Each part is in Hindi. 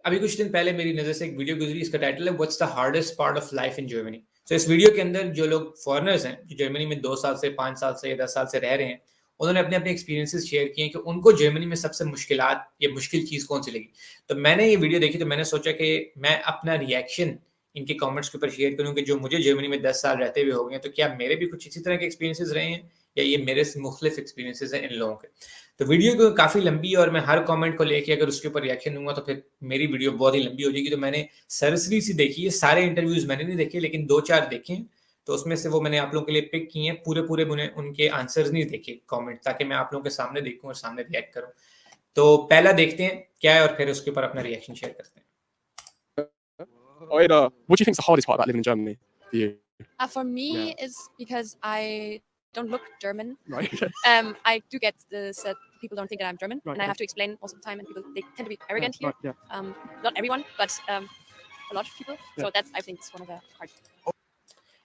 अभी कुछ दिन पहले मेरी नज़र से एक वीडियो गुजरी, इसका टाइटल है what's the hardest part of life in Germany. तो इस वीडियो के अंदर जो लोग फॉरेनर्स हैं, जो जर्मनी में 2 साल से 5 साल से या 10 साल से रह रहे हैं, उन्होंने अपने-अपने एक्सपीरियंसेस शेयर किए हैं कि उनको जर्मनी में सबसे मुश्किलात या मुश्किल चीज़ कौन-सी लगी। तो मैंने ये वीडियो देखी तो मैंने सोचा कि मैं अपना रिएक्शन इनके कमेंट्स के ऊपर शेयर करूँ कि जो मुझे जर्मनी में 10 साल रहते हुए हो गए हैं, तो क्या मेरे भी कुछ इसी तरह के एक्सपीरियंसेस रहे हैं या ये मेरे से मुख्तलिफ एक्सपीरियंसेस हैं इन लोगों के। तो वीडियो को काफ़ी लंबी है और मैं हर कमेंट को लेके अगर उसके ऊपर रिएक्शन दूँगा तो फिर मेरी वीडियो बहुत ही लंबी हो जाएगी। तो मैंने सरसरी सी देखी है, सारे इंटरव्यूज़ मैंने नहीं देखे लेकिन 2-4 देखे हैं। तो उसमें से वो मैंने आप लोगों के लिए पिक किए हैं, पूरे-पूरे मैंने उनके आंसर्स नहीं देखे कमेंट, ताकि मैं आप लोगों के सामने देखूँ और सामने रिएक्ट करूँ। तो पहला देखते हैं क्या है और फिर उसके ऊपर अपना रिएक्शन शेयर करते हैं। Oder what do you think is the hardest part about living in Germany for you? For me, Yeah. is because I don't look German. Right. I do get this that people don't think that I'm German, Right, and I okay. have to explain most of the time, and people they tend to be arrogant here. Right, yeah. Not everyone, but a lot of people. Yeah. So that's I think is one of the hard.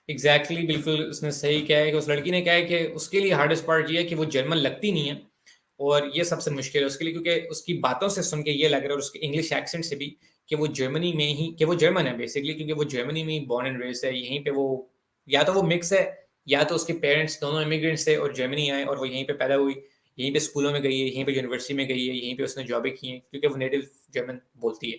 Exactly बिल्कुल उसने सही कहा है कि उस लड़की ने कहा है कि उसके लिए हार्डेस्ट पार्ट ये है कि वो जर्मन लगती नहीं है और ये सबसे मुश्किल है उसके लिए, क्योंकि उसकी बातों से सुन के ये लग रहा है और उसके इंग्लिश एक्सेंट से भी कि वो जर्मनी में ही, कि वो जर्मन है बेसिकली, क्योंकि वो जर्मनी में ही बॉर्न एंड रेज है। यहीं पे वो या तो वो मिक्स है या तो उसके पेरेंट्स दोनों इमिग्रेंट्स थे और जर्मनी आए और वो यहीं पे पैदा हुई, यहीं पे स्कूलों में गई है, यहीं पे यूनिवर्सिटी में गई है, यहीं पे उसने जॉबें की हैं क्योंकि वो नेटिव जर्मन बोलती है।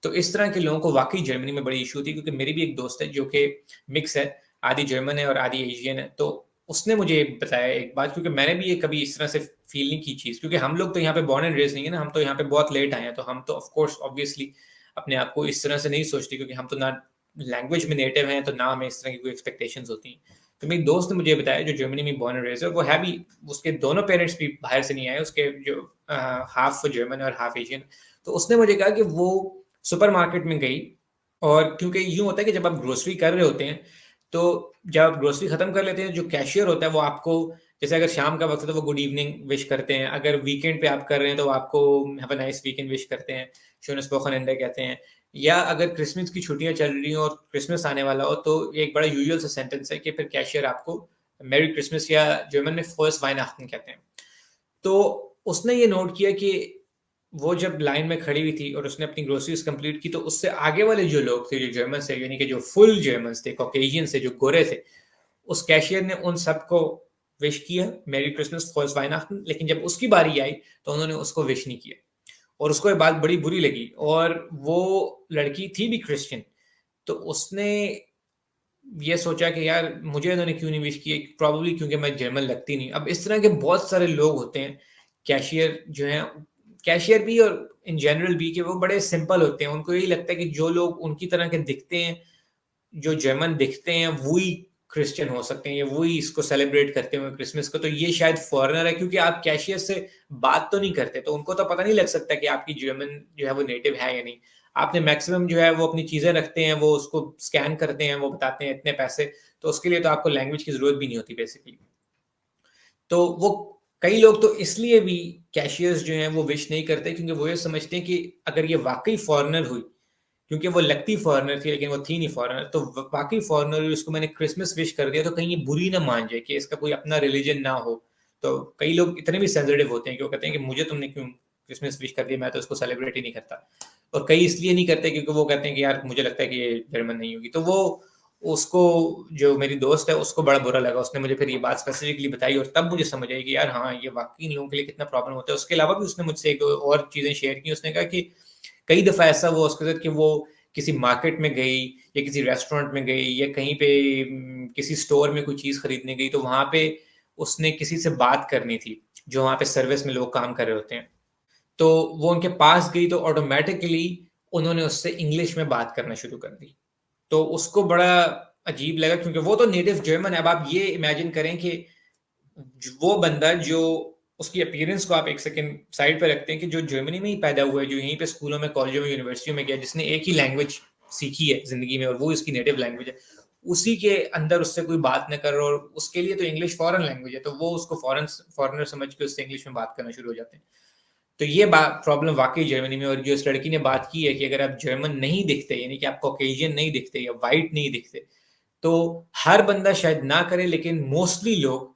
तो इस तरह के लोगों को वाकई जर्मनी में बड़ी इशू थी, क्योंकि मेरी भी एक दोस्त है जो कि मिक्स है, आधी जर्मन है और आधी एशियन है। तो उसने मुझे बताया एक बात, क्योंकि मैंने भी ये कभी इस तरह से फील नहीं की चीज़, क्योंकि हम लोग तो यहाँ पे बॉर्न एंड रेज नहीं है ना, हम तो यहाँ पे बहुत लेट आए हैं, तो हम तो ऑफ कोर्स ऑब्वियसली अपने आप को इस तरह से नहीं सोचते, क्योंकि हम तो ना लैंग्वेज में नेटिव हैं, तो ना हमें इस तरह की कोई एक्सपेक्टेशंस होती हैं। तो मेरी दोस्त ने मुझे बताया जो जर्मनी में बॉर्न एंड रेज है, वो है भी, उसके दोनों पेरेंट्स भी बाहर से नहीं आए, उसके जो हाफ जर्मन और हाफ एशियन। तो उसने मुझे कहा कि वो सुपरमार्केट में गई, और क्योंकि यूँ होता है कि जब आप ग्रोसरी कर रहे होते हैं, तो जब आप ग्रोसरी खत्म कर लेते हैं, जो कैशियर होता है वो आपको, जैसे अगर शाम का वक्त है तो वो गुड इवनिंग विश करते हैं, अगर वीकेंड पे आप कर रहे हैं तो वो आपको have a nice weekend wish करते हैं, शोनस वोखनेंडे कहते हैं। या अगर क्रिसमस की छुट्टियां चल रही हो और क्रिसमस आने वाला हो, तो एक बड़ा यूजुअल सा सेंटेंस है कि फिर कैशियर आपको मेरी क्रिसमस या जर्मन में फर्स्ट वाइनाchten कहते हैं। तो उसने ये नोट किया कि वो जब लाइन में खड़ी हुई थी और उसने अपनी ग्रोसरीज कंप्लीट की, तो उससे आगे वाले जो लोग थे, जो जर्मन से, यानी कि जो फुल जर्मन्स थे, कॉकेशियन से, जो गोरे थे, उस कैशियर ने उन सबको विश किया मेरी क्रिसमस फर्स्ट वाइनाchten, लेकिन जब उसकी बारी आई तो उन्होंने उसको विश नहीं किया और उसको ये बात बड़ी बुरी लगी। और वो लड़की थी भी क्रिश्चियन, तो उसने ये सोचा कि यार मुझे इन्होंने क्यों नहीं विश किया, प्रॉब्ली क्योंकि मैं जर्मन लगती नहीं। अब इस तरह के बहुत सारे लोग होते हैं, कैशियर जो हैं, कैशियर भी और इन जनरल भी, कि वो बड़े सिंपल होते हैं, उनको यही लगता है कि जो लोग उनकी तरह के दिखते हैं, जो जर्मन दिखते हैं, वही क्रिश्चियन हो सकते हैं या वही इसको सेलिब्रेट करते हुए क्रिसमस को, तो ये शायद फॉरेनर है, क्योंकि आप कैशियर से बात तो नहीं करते, तो उनको तो पता नहीं लग सकता कि आपकी जर्मन जो है वो नेटिव है या नहीं। आपने मैक्सिमम जो है वो अपनी चीजें रखते हैं, वो उसको स्कैन करते हैं, वो बताते हैं इतने पैसे, तो उसके लिए तो आपको लैंग्वेज की जरूरत भी नहीं होती बेसिकली। तो वो कई लोग तो इसलिए भी कैशियर्स जो हैं वो विश नहीं करते, क्योंकि वो ये समझते हैं कि अगर ये वाकई फॉरेनर हुई, क्योंकि वो लगती फॉरेनर थी लेकिन वो थी नहीं फॉरेनर, तो वाकई फॉरेनर हुई, उसको मैंने क्रिसमस विश कर दिया, तो कहीं ये बुरी ना मान जाए कि इसका कोई अपना रिलीजन ना हो। तो कई लोग इतने भी सेंसिटिव होते हैं कि वो कहते हैं कि मुझे तुमने क्यों क्रिसमस विश कर दिया, मैं तो उसको सेलिब्रेट ही नहीं करता। और कई इसलिए नहीं करते क्योंकि वो कहते हैं कि यार मुझे लगता है कि ये जर्मन नहीं होगी। तो वो उसको, जो मेरी दोस्त है, उसको बड़ा बुरा लगा। उसने मुझे फिर ये बात स्पेसिफिकली बताई और तब मुझे समझ आई कि यार हाँ, ये वाकई इन लोगों के लिए कितना प्रॉब्लम होता है। उसके अलावा भी उसने मुझसे एक और चीज़ें शेयर की। उसने कहा कि कई दफ़ा ऐसा हुआ उसके साथ कि वो किसी मार्केट में गई या किसी रेस्टोरेंट में गई या कहीं पे किसी स्टोर में कोई चीज़ खरीदने गई, तो वहाँ पे उसने किसी से बात करनी थी, जो वहाँ पे सर्विस में लोग काम कर रहे होते हैं। तो वो उनके पास गई तो ऑटोमेटिकली उन्होंने उससे इंग्लिश में बात करना शुरू कर दी। तो उसको बड़ा अजीब लगा, क्योंकि वो तो नेटिव जर्मन है। अब आप ये इमेजिन करें कि वो बंदा जो, उसकी अपीयरेंस को आप एक सेकंड साइड पे रखते हैं, कि जो जर्मनी में ही पैदा हुआ है, जो यहीं पे स्कूलों में, कॉलेजों में, यूनिवर्सिटियों में गया, जिसने एक ही लैंग्वेज सीखी है जिंदगी में और वो इसकी नेटिव लैंग्वेज है, उसी के अंदर उससे कोई बात न कर रहा, और उसके लिए तो इंग्लिश फॉरेन लैंग्वेज है, तो वो उसको फॉरेनर समझ के उससे इंग्लिश में बात करना शुरू हो जाते हैं। तो ये प्रॉब्लम वाकई जर्मनी में। और जो इस लड़की ने बात की है कि अगर आप जर्मन नहीं दिखते, यानी कि आप कॉकेशियन नहीं दिखते या वाइट नहीं दिखते, तो हर बंदा शायद ना करे लेकिन मोस्टली लोग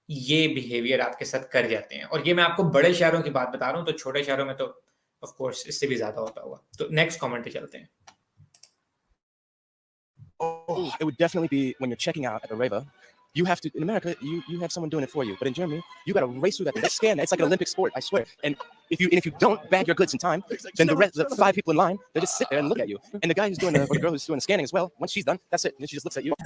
ये बिहेवियर आपके साथ कर जाते हैं। और ये मैं आपको बड़े शहरों की बात बता रहा हूँ, तो छोटे शहरों में तो ऑफ कोर्स इससे भी ज्यादा होता होगा। तो नेक्स्ट कमेंट पे चलते हैं। Oh, it would definitely be when you're checking out at the raver. You have to, in America, you have someone doing it for you. But in Germany, you got to race through that thing. They scan that. It's like an Olympic sport, I swear. And if you don't bag your goods in time, then the 5 people in line, they just sit there and look at you. And the guy who's doing or the girl who's doing the scanning as well, once she's done, that's it. And then she just looks at you.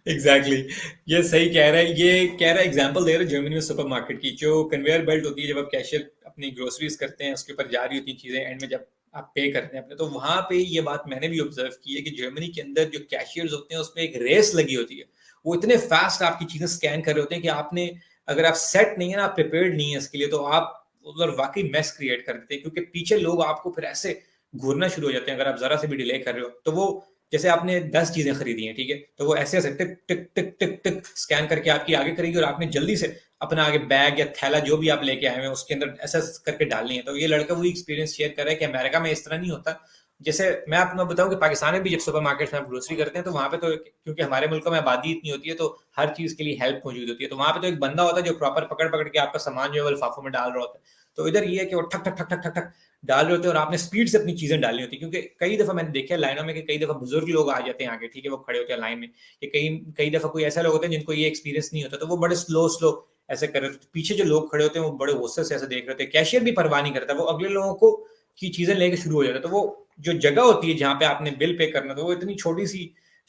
Exactly ये सही कह रहा है। ये कह रहा है, एग्जांपल दे रहा है जर्मनी में सुपरमार्केट की जो कन्वेयर बेल्ट होती है, जब आप कैशियर अपनी ग्रोसरीज करते हैं उसके ऊपर जा रही होती हैं चीजें, एंड में जब आप पे करते हैं अपने, तो वहां पे ये बात मैंने भी ऑब्जर्व की है कि जर्मनी के अंदर जो कैशियर्स होते हैं उसमें एक रेस लगी होती है। वो इतने फास्ट आपकी चीजें स्कैन कर रहे होते हैं कि आपने, अगर आप सेट नहीं है ना, आप प्रिपेयर्ड नहीं है इसके लिए, तो आप उधर वाकई मेस क्रिएट कर देते हैं, क्योंकि पीछे लोग आपको फिर ऐसे घूरना शुरू हो जाते हैं अगर आप जरा से भी डिले कर रहे हो। तो वो जैसे आपने 10 चीजें खरीदी हैं, ठीक है, तो वो ऐसे ऐसे टिक टिक टिक टिक टिक स्कैन करके आपकी आगे करेगी, और आपने जल्दी से अपना आगे बैग या थैला जो भी आप लेके आए हैं उसके अंदर ऐसा करके डालनी है। तो ये लड़का वही एक्सपीरियंस शेयर कर रहा है कि अमेरिका में इस तरह नहीं होता। जैसे मैं आपको बताऊं कि पाकिस्तान में भी जब सुपरमार्केट में आप ग्रोसरी करते हैं, तो वहां पे तो क्योंकि हमारे मुल्क में आबादी इतनी होती है तो हर चीज के लिए हेल्प मौजूद होती है, तो वहां पे तो एक बंदा होता है जो प्रॉपर पकड़ पकड़ के आपका सामान जो है लिफाफों में डाल रहा होता है। तो इधर ये है कि वो ठक ठक ठक ठक ठक ठक डाल रहे होते हैं और आपने स्पीड से अपनी चीजें डालनी होती है, क्योंकि कई दफा मैंने देखा है लाइनों में कि कई दफा बुजुर्ग लोग आ जाते हैं आगे, ठीक है, वो खड़े होते हैं लाइन में, कि कई दफा कोई ऐसा लोग होते हैं जिनको ये एक्सपीरियंस नहीं होता, तो वो बड़े स्लो स्लो ऐसे कर रहे होते, पीछे जो लोग खड़े होते हैं वो बड़े गुस्से से ऐसे देख रहे होते हैं। कैशियर भी परवाह नहीं करता, वो अगले लोगों को की चीजें लेके शुरू हो जाता है। तो वो जो जगह होती है जहाँ पे आपने बिल पे करना, तो वो इतनी छोटी सी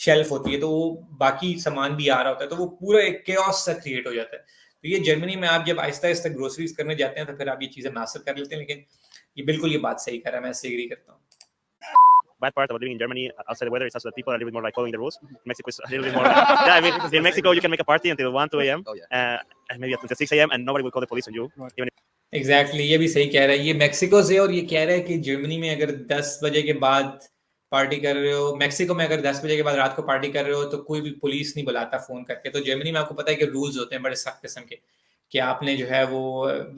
शेल्फ होती है, तो वो बाकी सामान भी आ रहा होता है, तो वो पूरा एक केओस सा क्रिएट हो जाता है। तो ये जर्मनी में आप जब आहिस्ता आहिस्ता ग्रोसरीज करने जाते हैं तो फिर आप ये चीजें मास्टर कर लेते हैं, लेकिन ये बिल्कुल ये बात सही कर रहा है, मैं इससे एग्री करता हूँ। Bad part about living in Germany outside the weather is also that people are a little bit more like following the rules. In Mexico, it's a little bit more. Yeah, I mean, in Mexico, you can make a party until 1, 2 a.m. And maybe until 6 a.m. and nobody will call the police on you. Even exactly ये भी सही कह रहा है, ये मैक्सिको से, और ये कह रहा है कि जर्मनी में अगर 10 बजे के बाद पार्टी कर रहे हो, मैक्सिको में अगर 10 बजे के बाद रात को पार्टी कर रहे हो तो कोई भी पुलिस नहीं बुलाता फोन करके। तो जर्मनी में आपको पता है कि रूल्स होते हैं बड़े सख्त किस्म के, कि आपने जो है वो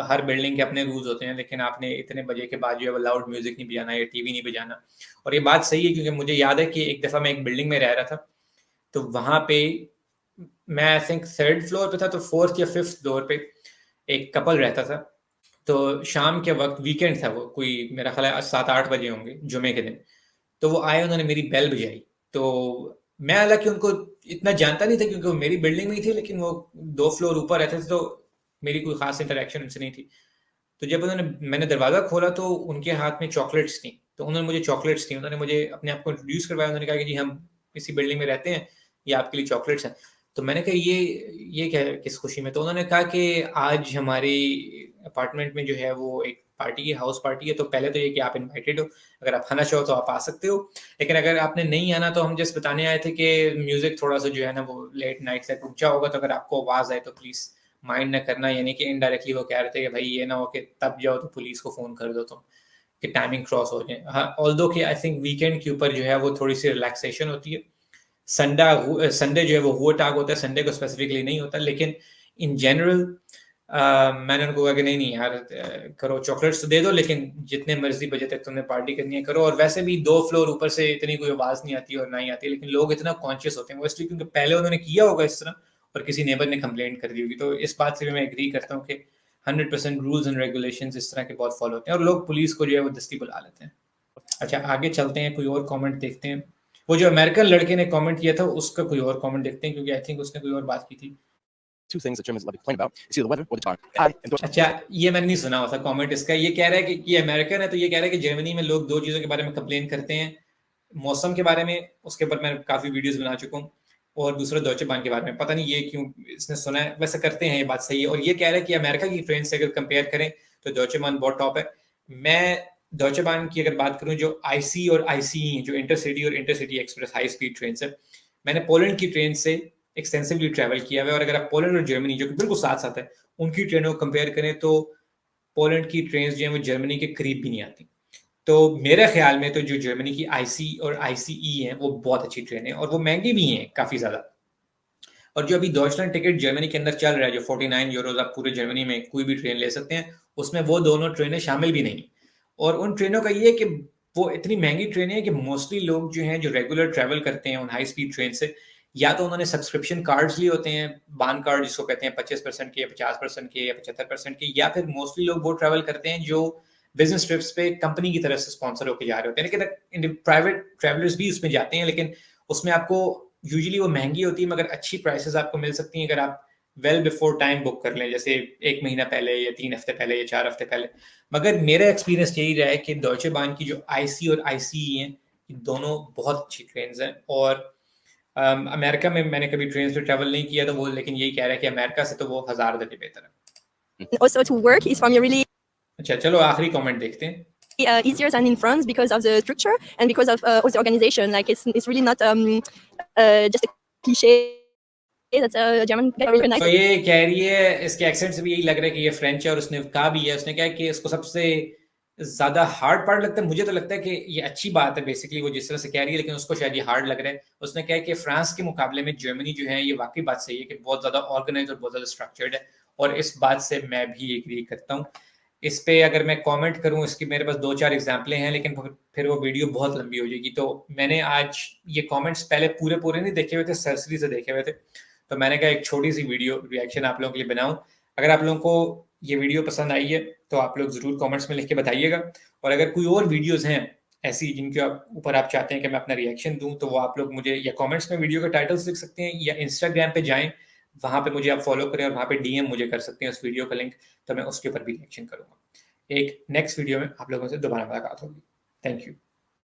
हर बिल्डिंग के अपने रूल्स होते हैं, लेकिन आपने इतने बजे के बाद जो है वो लाउड म्यूजिक नहीं बजाना या टीवी नहीं बजाना। और ये बात सही है, क्योंकि मुझे याद है कि एक दफा मैं एक बिल्डिंग में रह रहा था, तो वहां पे मैं आई थिंक 3rd फ्लोर पे था, तो 4th या 5th फ्लोर पे एक कपल रहता था। तो शाम के वक्त, वीकेंड था वो, कोई मेरा ख्याल है 7-8 बजे होंगे जुमे के दिन, तो वो आए, उन्होंने मेरी बेल बजाई। तो मैं हालांकि उनको इतना जानता नहीं था क्योंकि वो मेरी बिल्डिंग में ही थे, लेकिन वो 2 फ्लोर ऊपर रहते थे, तो मेरी कोई खास इंटरेक्शन उनसे नहीं थी। तो जब मैंने दरवाजा खोला तो उनके हाथ में चॉकलेट्स थी, तो उन्होंने मुझे चॉकलेट्स दी, उन्होंने मुझे अपने आप को इंट्रोड्यूस करवाया, उन्होंने कहा कि जी हम इसी बिल्डिंग में रहते हैं, ये आपके लिए चॉकलेट्स हैं। तो मैंने कहा ये क्या है, किस खुशी में? तो उन्होंने कहा कि आज हमारी अपार्टमेंट में जो है वो एक पार्टी है, हाउस पार्टी है, तो पहले तो ये कि आप इनवाइटेड हो, अगर आप आना चाहो तो आप आ सकते हो, लेकिन अगर आपने नहीं आना तो हम जस्ट बताने आए थे कि म्यूजिक थोड़ा सा जो है ना वो लेट नाइट तक ऊंचा होगा, तो अगर आपको आवाज आए तो प्लीज माइंड न करना। यानी कि इनडायरेक्टली वो कह रहे थे कि भाई ये ना हो कि तब जाओ तो पुलिस को फोन कर दो तुम, कि टाइमिंग क्रॉस हो जाए। हाँ, ऑल्दो कि आई थिंक वीकेंड के ऊपर जो है वो थोड़ी सी रिलैक्सेशन होती है। संडे जो है वो हुआ टाग होता है, संडे को स्पेसिफिकली नहीं होता, लेकिन इन जनरल मैंने उनको कहा कि नहीं यार करो, चॉकलेट्स तो दे दो, लेकिन जितने मर्जी बजे तक तुमने पार्टी करनी है करो। और वैसे भी 2 फ्लोर ऊपर से इतनी कोई आवाज नहीं आती और ना ही आती, लेकिन लोग इतना कॉन्शियस होते हैं वो, इसलिए क्योंकि पहले उन्होंने किया होगा इस तरह और किसी नेबर ने कंप्लेंट कर दी होगी। तो इस बात से भी मैं एग्री करता हूँ कि 100% रूल्स एंड रेगुलेशंस इस तरह के बहुत फॉलो होते हैं, और लोग पुलिस को जो है वो दस्ती बुला लेते हैं। अच्छा, आगे चलते हैं, कोई और कमेंट देखते हैं। वो जो अमेरिकन लड़के ने कमेंट किया था उसका कोई और कमेंट देखते हैं, क्योंकि आई थिंक उसने कोई और बात की थी। 2 things that Germans love to complain about. It's either the weather or the tar. I endorse. अच्छा, ये मैंने नहीं सुना था कमेंट इसका। ये कह रहा है कि ये अमेरिकन है, तो ये कह रहा है कि जर्मनी में लोग 2 चीज़ों के बारे में कंप्लेन करते हैं, मौसम के बारे में, उसके ऊपर मैं काफ़ी वीडियोस बना चुका हूँ, और दूसरा डॉइचे बान के बारे में। पता नहीं ये क्यों इसने सुना है, वैसे करते हैं, ये बात सही है। और ये कह रहा है कि अमेरिका की ट्रेन से अगर कंपेयर करें तो डॉइचे बान बहुत टॉप है। मैं डॉइचे बान की अगर बात करूँ, जो आईसी और आईसीई, जो इंटरसिटी और intercity express high speed train है, मैंने पोलैंड की ट्रेन से एक्सटेंसिवली ट्रैवल किया हुआ है। और अगर आप पोलैंड और जर्मनी, जो कि बिल्कुल साथ साथ है, उनकी ट्रेनों को कंपेयर करें तो पोलैंड की ट्रेन जो है वो जर्मनी के करीब भी नहीं आती। तो मेरे ख्याल में तो जो जर्मनी की आईसी और आईसीई है वो बहुत अच्छी ट्रेन है, और वो महंगी भी हैं काफ़ी ज़्यादा। और जो अभी डॉइचलैंड टिकट जर्मनी के अंदर चल रहा है, जो 49 यूरोज आप पूरे जर्मनी में कोई भी ट्रेन ले सकते हैं, उसमें वो दोनों ट्रेनें शामिल भी नहीं। और उन ट्रेनों का ये है कि वो इतनी महंगी ट्रेनें हैं कि मोस्टली लोग जो हैं जो रेगुलर ट्रैवल करते हैं उन हाई स्पीड ट्रेन से, या तो उन्होंने सब्सक्रिप्शन कार्ड्स लिए होते हैं, बान कार्ड जिसको कहते हैं, 25% के, 50% के या 75% के, या फिर मोस्टली लोग वो ट्रैवल करते हैं जो बिजनेस ट्रिप्स पे कंपनी की तरफ से स्पॉन्सर होकर जा रहे होते हैं, लेकिन प्राइवेट ट्रैवलर्स भी उसमें जाते हैं, लेकिन उसमें आपको यूजुअली वो महंगी होती है, मगर अच्छी प्राइसेस आपको मिल सकती हैं अगर आप वेल बिफोर टाइम बुक कर लें, जैसे 1 महीना पहले या 3 हफ्ते पहले या 4 हफ्ते पहले। मगर मेरा एक्सपीरियंस यही रहा है कि डॉयचे बान की जो आईसी और आईसीई हैं, ये दोनों बहुत अच्छी ट्रेन्स हैं। और अमेरिका में मैंने कभी ट्रेन पे ट्रैवल नहीं किया, तो वो लेकिन यही कह रहा है कि अमेरिका से तो वो 1000 दफे बेहतर है। Also to work is from really अच्छा, चलो आखिरी कमेंट देखते हैं। easier than in France because of the structure and because of the organization. Like it's really not just a cliche that German guy organized. तो ये कह रही है, इसके एक्सेंट से भी यही लग रहा है कि ये फ्रेंच है, और उसने कहा भी है, उसने कहा कि इसको सबसे ज्यादा हार्ड पार्ट लगता है। मुझे तो लगता है कि ये अच्छी बात है बेसिकली, वो जिस तरह से कह रही है, लेकिन उसको शायद ये हार्ड लग रहा है। उसने कहा कि फ्रांस के मुकाबले में जर्मनी जो है, ये वाकई बात सही है कि बहुत ज्यादा ऑर्गेनाइज और बहुत ज्यादा स्ट्रक्चर्ड है, और इस बात से मैं भी एग्री करता हूँ। इस पे अगर मैं कमेंट करूं, इसकी मेरे पास 2-4 एग्जाम्पलें हैं, लेकिन फिर वो वीडियो बहुत लंबी हो जाएगी। तो मैंने आज ये कमेंट्स पहले पूरे नहीं देखे हुए थे, सरसरी से देखे हुए थे, तो मैंने कहा एक छोटी सी वीडियो रिएक्शन आप लोगों के लिए बनाऊं। अगर आप लोगों को ये वीडियो पसंद आई है तो आप लोग जरूर कमेंट्स में लिख के बताइएगा, और अगर कोई और वीडियोस हैं ऐसी जिनके ऊपर आप चाहते हैं कि मैं अपना रिएक्शन दूं, तो वो आप लोग मुझे या कमेंट्स में वीडियो का टाइटल्स लिख सकते हैं, या इंस्टाग्राम पे जाएं, वहां पे मुझे आप फॉलो करें और वहां पे डीएम मुझे कर सकते हैं उस वीडियो का लिंक, तो मैं उसके ऊपर भी रिएक्शन करूंगा। एक नेक्स्ट वीडियो में आप लोगों से दोबारा मुलाकात होगी। Thank you.